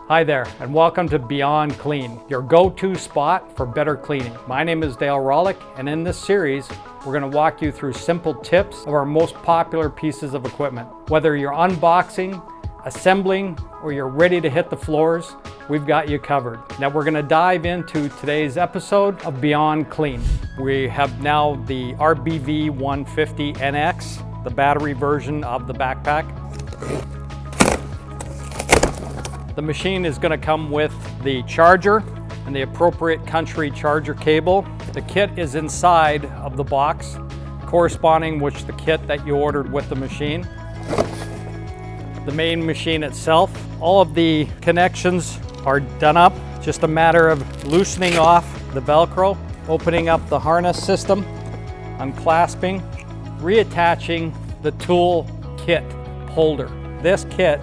Hi there, and welcome to Beyond Clean, your go-to spot for better cleaning. My name is Dale Rawlick, and in this series, we're going to walk you through simple tips of our most popular pieces of equipment. Whether you're unboxing, assembling, or you're ready to hit the floors, we've got you covered. Now we're going to dive into today's episode of Beyond Clean. We have now the RBV 150NX, the battery version of the backpack. The machine is going to come with the charger and the appropriate country charger cable. The kit is inside of the box, corresponding with the kit that you ordered with the machine. The main machine itself, all of the connections are done up. Just a matter of loosening off the Velcro, opening up the harness system, unclasping, reattaching the tool kit holder. This kit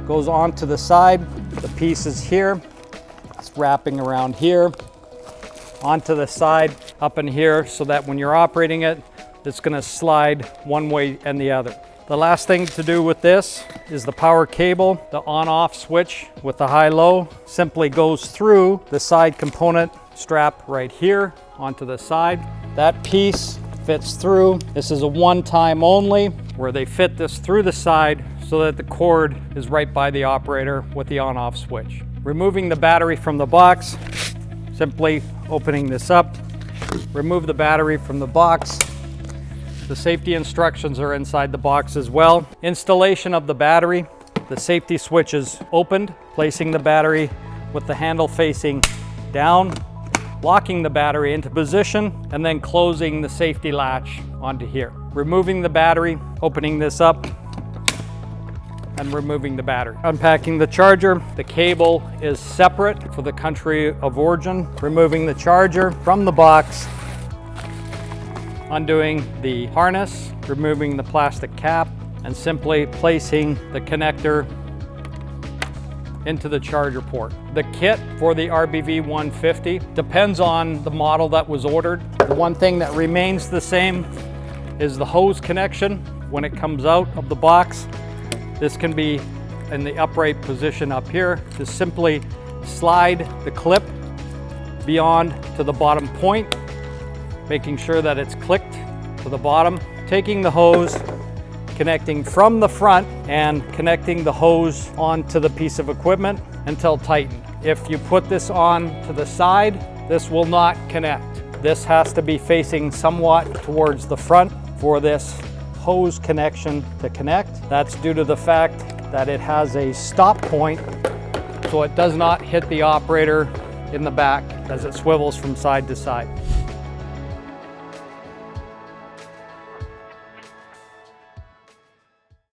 goes onto the side. The piece is here. It's wrapping around here, onto the side, up in here, so that when you're operating it, it's going to slide one way and the other. The last thing to do with this is the power cable. The on-off switch with the high-low simply goes through the side component strap right here onto the side. That piece fits through. This is a one-time only, where they fit this through the side so that the cord is right by the operator with the on-off switch. Removing the battery from the box, simply opening this up, remove the battery from the box. The safety instructions are inside the box as well. Installation of the battery, the safety switch is opened, placing the battery with the handle facing down, locking the battery into position, and then closing the safety latch onto here. Removing the battery, opening this up, and removing the battery. Unpacking the charger, the cable is separate for the country of origin. Removing the charger from the box, undoing the harness, removing the plastic cap, and simply placing the connector into the charger port. The kit for the RBV 150 depends on the model that was ordered. The one thing that remains the same is the hose connection when it comes out of the box. This can be in the upright position up here. Just simply slide the clip beyond to the bottom point, making sure that it's clicked to the bottom. Taking the hose, connecting from the front, and connecting the hose onto the piece of equipment until tightened. If you put this on to the side, this will not connect. This has to be facing somewhat towards the front for this hose connection to connect. That's due to the fact that it has a stop point, so it does not hit the operator in the back as it swivels from side to side.